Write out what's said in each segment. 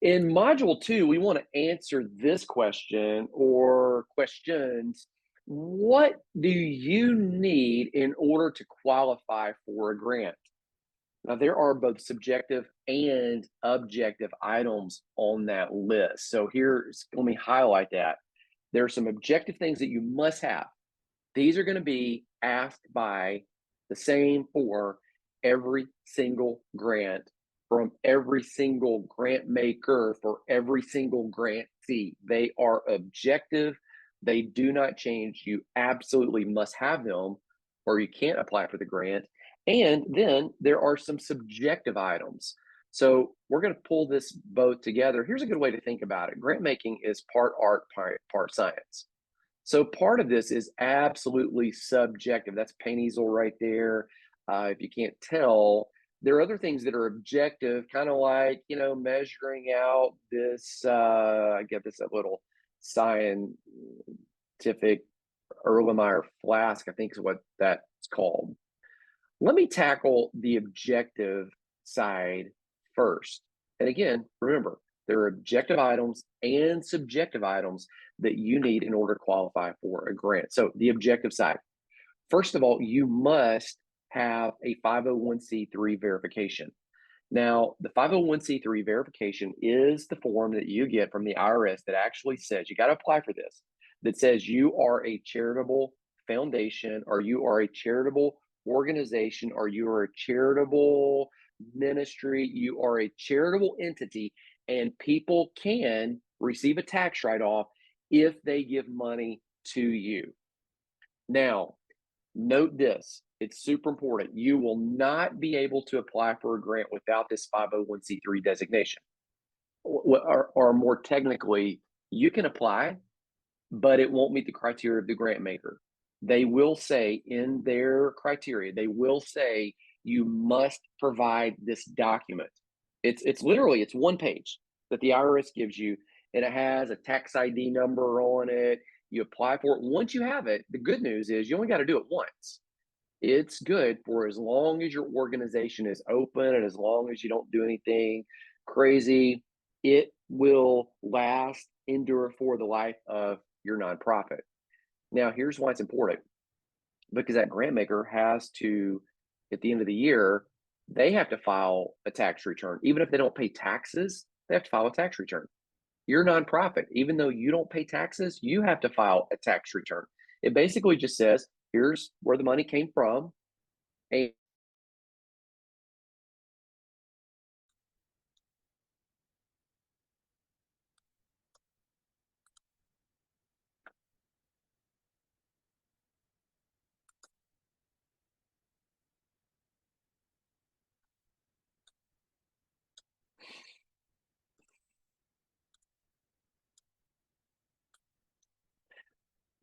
In module 2, we want to answer this question or questions. What do you need in order to qualify for a grant? Now, there are both subjective and objective items on that list. So let me highlight that. There are some objective things that you must have. These are going to be asked by the same for every single grant from every single grant maker for every single grantee. They are objective. They do not change. You absolutely must have them or you can't apply for the grant. And then there are some subjective items. So we're going to pull this both together. Here's a good way to think about it. Grant making is part art, part science. So part of this is absolutely subjective. That's paint easel right there. If you can't tell, there are other things that are objective, kind of like, measuring out this, I get this a little scientific Erlenmeyer flask, I think is what that's called. Let me tackle the objective side first. And again, remember, there are objective items and subjective items that you need in order to qualify for a grant. So the objective side, first of all, you must have a 501c3 verification. Now, the 501c3 verification is the form that you get from the IRS that actually says, you got to apply for this, that says you are a charitable foundation or you are a charitable organization or you are a charitable ministry, you are a charitable entity, and people can receive a tax write-off if they give money to you. Now, note this, it's super important. You will not be able to apply for a grant without this 501c3 designation. Or more technically, you can apply, but it won't meet the criteria of the grant maker. They will say in their criteria, they will say you must provide this document. It's literally, it's one page that the IRS gives you, and it has a tax ID number on it. You apply for it. Once you have it, the good news is you only got to do it once. It's good for as long as your organization is open and as long as you don't do anything crazy. It will last, endure for the life of your nonprofit. Now, here's why it's important, because that grant maker has to, at the end of the year, they have to file a tax return. Even if they don't pay taxes, they have to file a tax return. Your nonprofit, even though you don't pay taxes, you have to file a tax return. It basically just says, here's where the money came from. And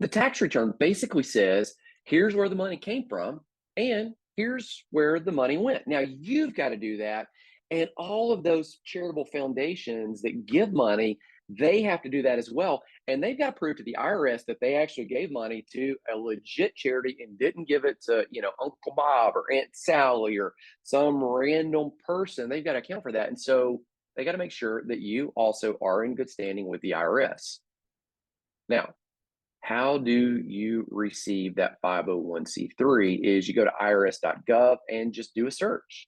the tax return basically says, here's where the money came from, and here's where the money went. Now, you've got to do that. And all of those charitable foundations that give money, they have to do that as well. And they've got to prove to the IRS that they actually gave money to a legit charity and didn't give it to, Uncle Bob or Aunt Sally or some random person. They've got to account for that. And so they got to make sure that you also are in good standing with the IRS. Now, how do you receive that 501c3 is you go to irs.gov and just do a search.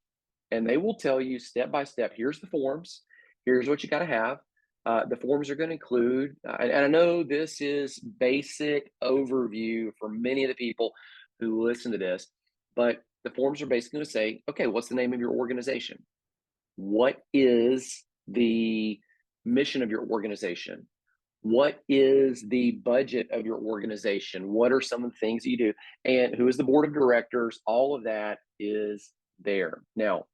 And they will tell you step by step, here's the forms, here's what you got to have. The forms are going to include, and I know this is basic overview for many of the people who listen to this, but the forms are basically going to say, okay, what's the name of your organization? What is the mission of your organization? What is the budget of your organization? What are some of the things that you do? And who is the board of directors? All of that is there. Now,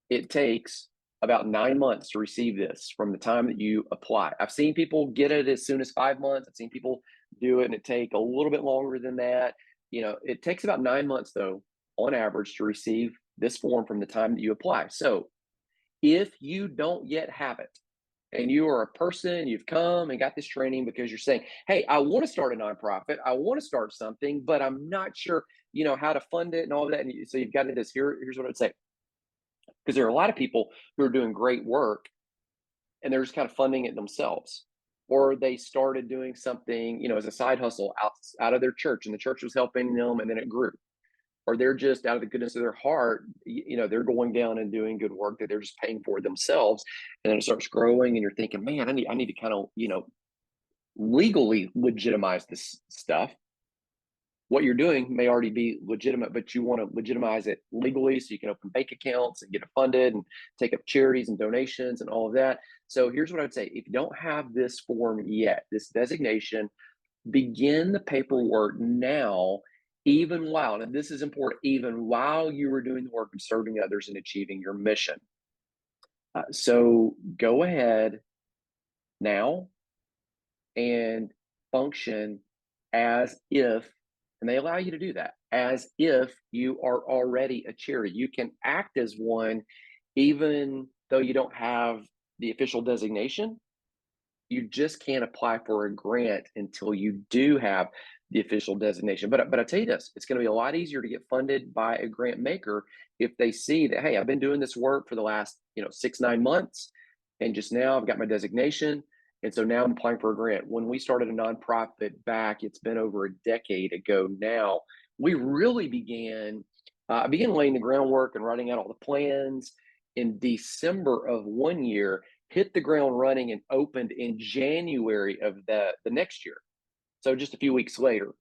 it takes about 9 months to receive this from the time that you apply. I've seen people get it as soon as 5 months. I've seen people do it and it take a little bit longer than that. It takes about 9 months, though, on average, to receive this form from the time that you apply. So if you don't yet have it, and you are a person, you've come and got this training because you're saying, hey, I want to start a nonprofit, I want to start something, but I'm not sure, how to fund it and all of that. And so you've got this, here's what I'd say. Because there are a lot of people who are doing great work and they're just kind of funding it themselves. Or they started doing something, as a side hustle out of their church, and the church was helping them, and then it grew. Or they're just out of the goodness of their heart, they're going down and doing good work that they're just paying for themselves, and then it starts growing, and you're thinking, man, I need to kind of legally legitimize this stuff. What you're doing may already be legitimate, but you want to legitimize it legally so you can open bank accounts and get it funded and take up charities and donations and all of that. So here's what I would say. If you don't have this form yet, this designation, begin the paperwork now, even while, and this is important, even while you are doing the work of serving others and achieving your mission. So go ahead now and function as if, and they allow you to do that, as if you are already a charity. You can act as one even though you don't have the official designation. You just can't apply for a grant until you do have the official designation. But I tell you this, it's going to be a lot easier to get funded by a grant maker if they see that, hey, I've been doing this work for the last 6-9 months, and just now I've got my designation, and so now I'm applying for a grant. When we started a nonprofit back, it's been over a decade ago now, we really began. I began laying the groundwork and writing out all the plans in December of one year, hit the ground running, and opened in January of the next year. So just a few weeks later.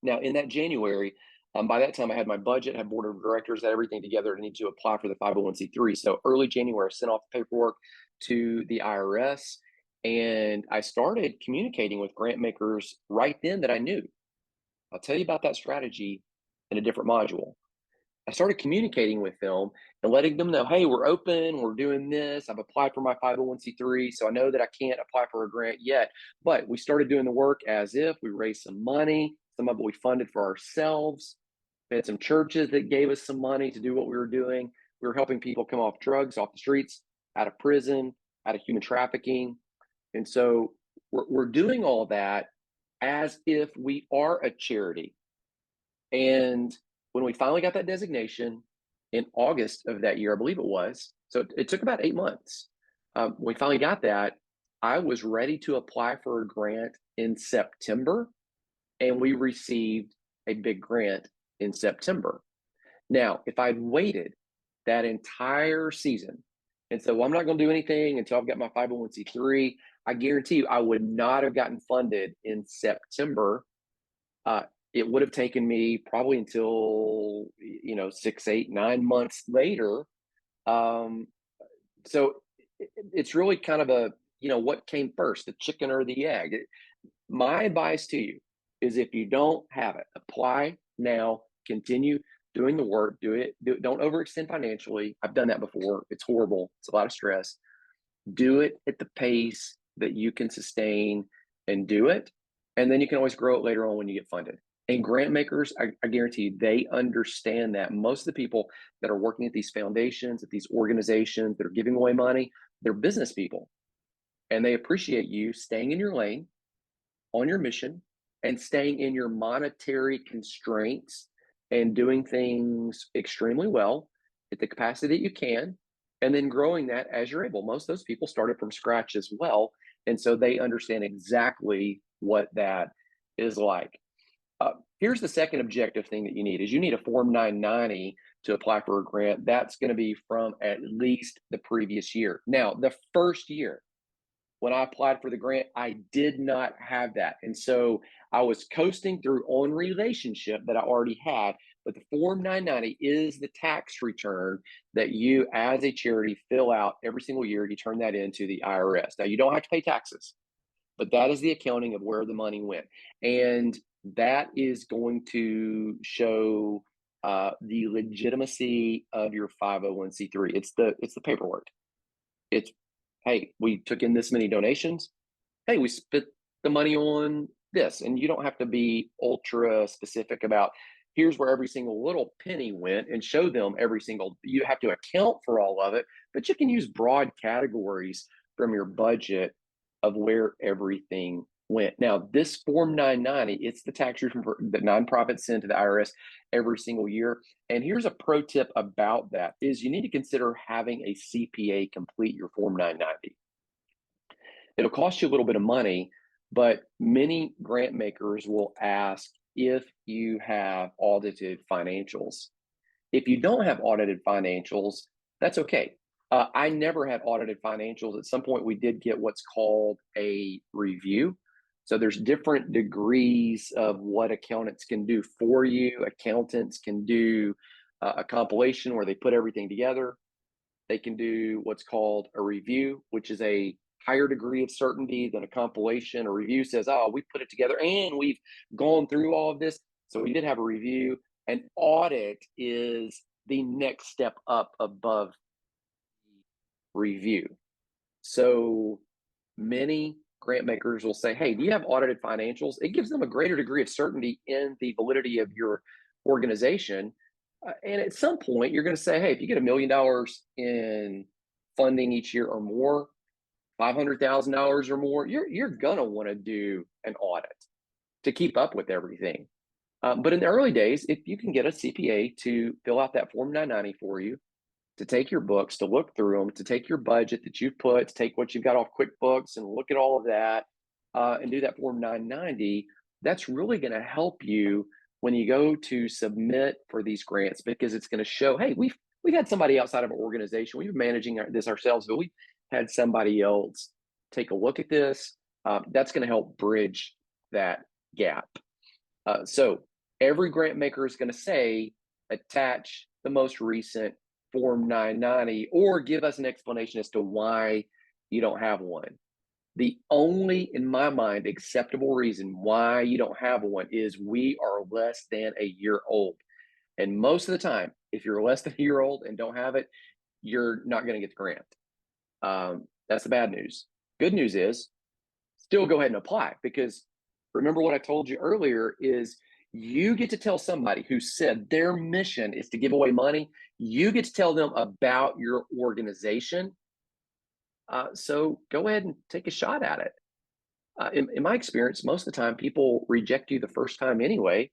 Now, in that January, by that time, I had my budget, had board of directors, had everything together. I need to apply for the 501c3. So early January, I sent off the paperwork to the IRS, and I started communicating with grant makers right then that I knew. I'll tell you about that strategy in a different module. I started communicating with them and letting them know, hey, we're open, we're doing this. I've applied for my 501c3, so I know that I can't apply for a grant yet, but we started doing the work as if we raised some money. Some of it we funded for ourselves. We had some churches that gave us some money to do what we were doing. We were helping people come off drugs, off the streets, out of prison, out of human trafficking. And so we're doing all that as if we are a charity. And when we finally got that designation in August of that year, I believe it was, so it took about 8 months. We finally got that. I was ready to apply for a grant in September, and we received a big grant in September. Now, if I'd waited that entire season and said, well, I'm not going to do anything until I've got my 501c3, I guarantee you I would not have gotten funded in September. It would have taken me probably until 6, 8, 9 months later. So it's really kind of a what came first, the chicken or the egg. My advice to you is, if you don't have it, apply now. Continue doing the work. Don't overextend financially. I've done that before. It's horrible. It's a lot of stress. Do it at the pace that you can sustain, and do it. And then you can always grow it later on when you get funded. And grant makers, I guarantee you, they understand that. Most of the people that are working at these foundations, at these organizations that are giving away money, they're business people. And they appreciate you staying in your lane, on your mission, and staying in your monetary constraints, and doing things extremely well at the capacity that you can, and then growing that as you're able. Most of those people started from scratch as well. And so they understand exactly what that is like. Here's the second objective thing that you need: is you need a Form 990 to apply for a grant. That's going to be from at least the previous year. Now, the first year when I applied for the grant, I did not have that. And so I was coasting through on relationship that I already had. But the Form 990 is the tax return that you, as a charity, fill out every single year. You turn that into the IRS. Now, you don't have to pay taxes, but that is the accounting of where the money went. And that is going to show the legitimacy of your 501c3. It's the paperwork. It's, hey, we took in this many donations. Hey, we spent the money on this. And you don't have to be ultra specific about here's where every single little penny went and show them every single. You have to account for all of it, but you can use broad categories from your budget of where everything went. Now, this Form 990, it's the tax return that nonprofits send to the IRS every single year. And here's a pro tip about that: is you need to consider having a CPA complete your Form 990. It'll cost you a little bit of money, but many grant makers will ask if you have audited financials. If you don't have audited financials, that's okay. I never had audited financials. At some point, we did get what's called a review. So there's different degrees of what accountants can do for you. Accountants can do a compilation where they put everything together. They can do what's called a review, which is a higher degree of certainty than a compilation. A review says, oh, we put it together and we've gone through all of this. So we did have a review. An audit is the next step up above review. So many grant makers will say, hey, do you have audited financials? It gives them a greater degree of certainty in the validity of your organization. And at some point, you're going to say, hey, if you get $1 million in funding each year or more, $500,000 or more, you're going to want to do an audit to keep up with everything. But in the early days, if you can get a CPA to fill out that Form 990 for you, to take your books, to look through them, to take your budget that you've put, to take what you've got off QuickBooks and look at all of that and do that Form 990, that's really going to help you when you go to submit for these grants, because it's going to show, hey, we've had somebody outside of our organization, we've been managing this ourselves, but we've had somebody else take a look at this. That's going to help bridge that gap. So every grant maker is going to say, attach the most recent Form 990 or give us an explanation as to why you don't have one. The only, in my mind, acceptable reason why you don't have one is we are less than a year old. And most of the time, if you're less than a year old and don't have it, you're not going to get the grant. That's the bad news. Good news is still go ahead and apply, because remember what I told you earlier is you get to tell somebody who said their mission is to give away money. You get to tell them about your organization. So go ahead and take a shot at it. In my experience, most of the time, people reject you the first time anyway,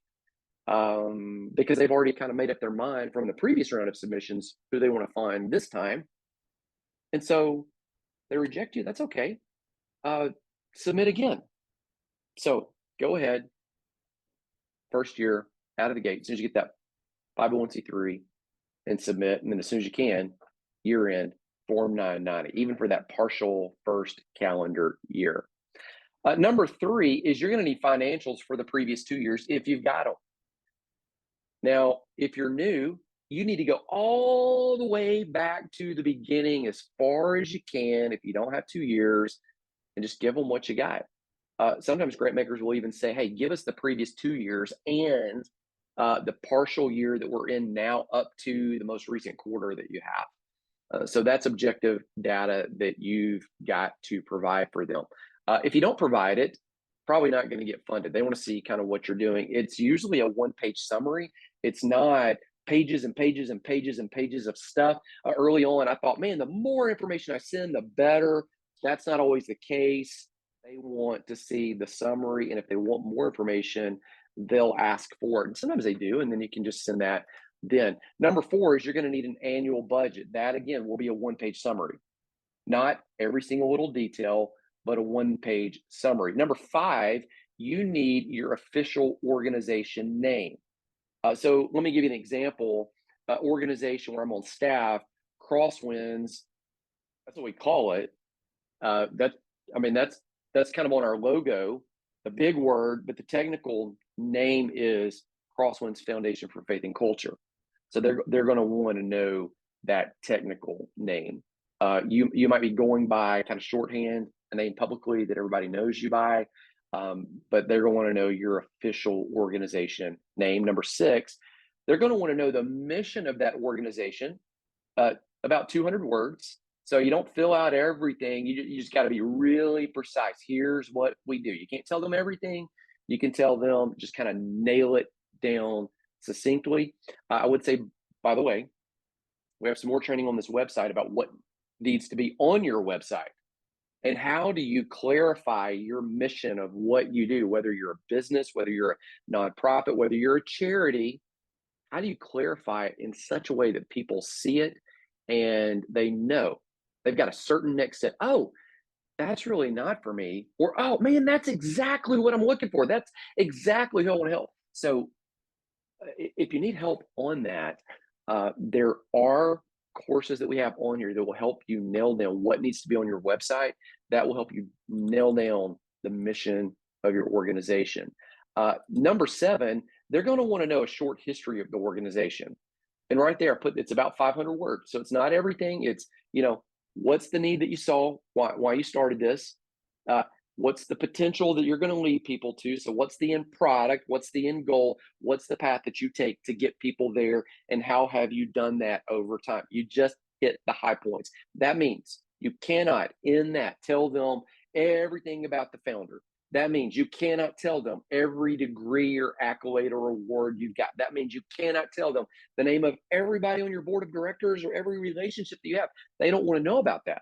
because they've already kind of made up their mind from the previous round of submissions who they want to find this time. And so they reject you. That's okay. Submit again. So go ahead, first year out of the gate, as soon as you get that 501c3 and submit, and then as soon as you can, year end, Form 990, even for that partial first calendar year. Number 3 is you're going to need financials for the previous 2 years if you've got them. Now, if you're new, you need to go all the way back to the beginning as far as you can if you don't have 2 years, and just give them what you got. Sometimes grant makers will even say, hey, give us the previous 2 years and the partial year that we're in now up to the most recent quarter that you have. So that's objective data that you've got to provide for them. If you don't provide it, probably not going to get funded. They want to see kind of what you're doing. It's usually a one-page summary. It's not pages and pages and pages and pages of stuff. Early on, I thought, man, the more information I send, the better. That's not always the case. They want to see the summary, and if they want more information, they'll ask for it. And sometimes they do, and then you can just send that then. Number 4 is you're going to need an annual budget. That, again, will be a one-page summary. Not every single little detail, but a one-page summary. Number 5, you need your official organization name. So let me give you an example. Organization where I'm on staff, Crosswinds, that's what we call it. That's kind of on our logo, a big word, but the technical name is Crosswinds Foundation for Faith and Culture. So they're going to want to know that technical name. You might be going by kind of shorthand, a name publicly that everybody knows you by, but they're going to want to know your official organization name. Number 6, they're going to want to know the mission of that organization, about 200 words. So you don't fill out everything. You just got to be really precise. Here's what we do. You can't tell them everything. You can tell them, just kind of nail it down succinctly. I would say, by the way, we have some more training on this website about what needs to be on your website. And how do you clarify your mission of what you do, whether you're a business, whether you're a nonprofit, whether you're a charity? How do you clarify it in such a way that people see it and they know they've got a certain next step? Oh, that's really not for me. Or, oh man, that's exactly what I'm looking for. That's exactly who I want to help. So if you need help on that, there are courses that we have on here that will help you nail down what needs to be on your website. That will help you nail down the mission of your organization. Number seven, they're going to want to know a short history of the organization. And right there, I put it's about 500 words. So it's not everything. It's, what's the need that you saw? Why you started this? Uh, what's the potential that you're going to lead people to? So what's the end product? What's the end goal? What's the path that you take to get people there? And how have you done that over time? You just hit the high points. That means you cannot in that tell them everything about the founder. That means you cannot tell them every degree or accolade or award you've got. That means you cannot tell them the name of everybody on your board of directors or every relationship that you have. They don't want to know about that.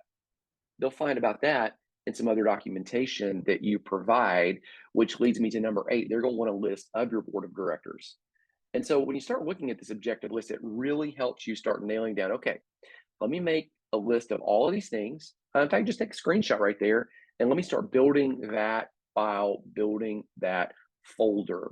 They'll find about that in some other documentation that you provide, which leads me to number eight. They're going to want a list of your board of directors. And so when you start looking at this objective list, it really helps you start nailing down, okay, let me make a list of all of these things. In fact, just take a screenshot right there and let me start building that file, building that folder.